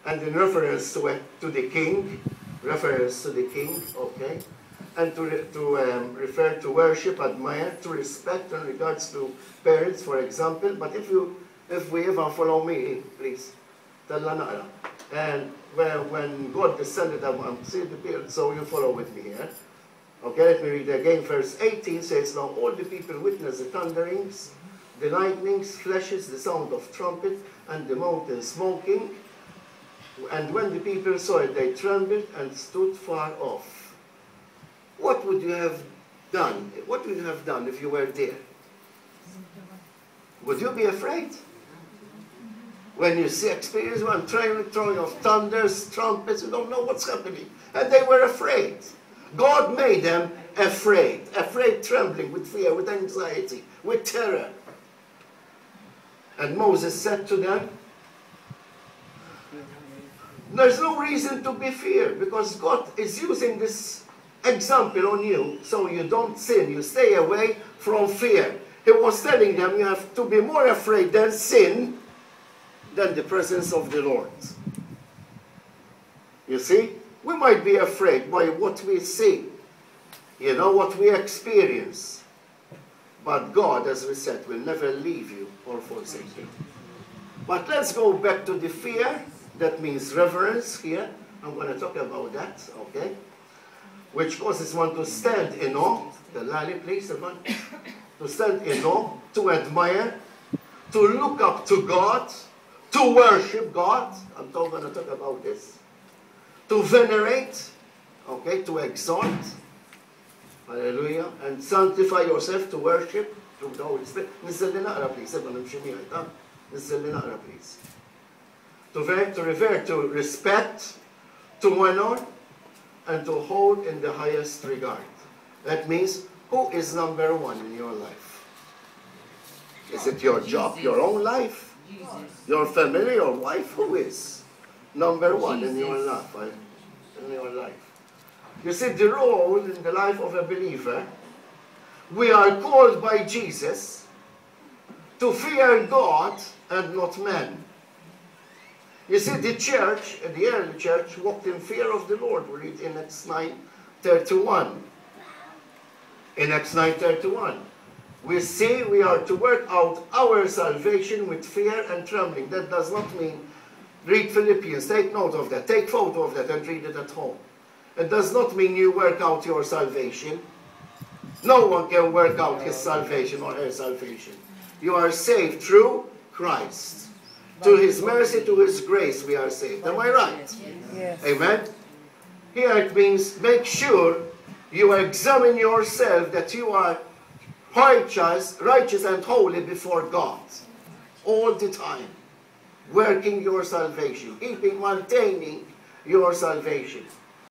and in reference to the king, okay, and to refer to worship, admire, to respect in regards to parents, for example. But if we ever follow me, please, and when God descended, I'm seeing the period, so you follow with me here. Okay, let me read again. Verse 18 says, now all the people witnessed the thunderings, the lightnings, flashes, the sound of trumpet, and the mountain smoking. And when the people saw it, they trembled and stood far off. What would you have done? What would you have done if you were there? Would you be afraid? When you experience one throwing of thunders, trumpets, you don't know what's happening. And they were afraid. God made them afraid, trembling with fear, with anxiety, with terror. And Moses said to them, there's no reason to be feared, because God is using this example on you so you don't sin. You stay away from fear. He was telling them you have to be more afraid than sin than the presence of the Lord. You see? We might be afraid by what we see, you know, what we experience. But God, as we said, will never leave you or forsake you. But let's go back to the fear. That means reverence here. I'm going to talk about that, okay? Which causes one to stand in awe. The lily, please, everyone. To stand in awe, to admire, to look up to God, to worship God. I'm going to talk about this. To venerate, okay, to exalt, hallelujah, and sanctify yourself to worship through the Holy Spirit. Please. Please. To revere, to respect, to honor, and to hold in the highest regard. That means, who is number one in your life? Is it your job, your own life? Your family, your wife? Who is number one in your life? You see, the role in the life of a believer, we are called by Jesus to fear God and not man. You see, the church, the early church, walked in fear of the Lord. We read in Acts 9:31. In Acts 9:31, we see we are to work out our salvation with fear and trembling. That does not mean read Philippians. Take note of that. Take photo of that and read it at home. It does not mean you work out your salvation. No one can work out his salvation or her salvation. You are saved through Christ. To his mercy, to his grace, we are saved. Am I right? Yes. Amen? Here it means make sure you examine yourself that you are righteous and holy before God. All the time. Working your salvation. Maintaining your salvation.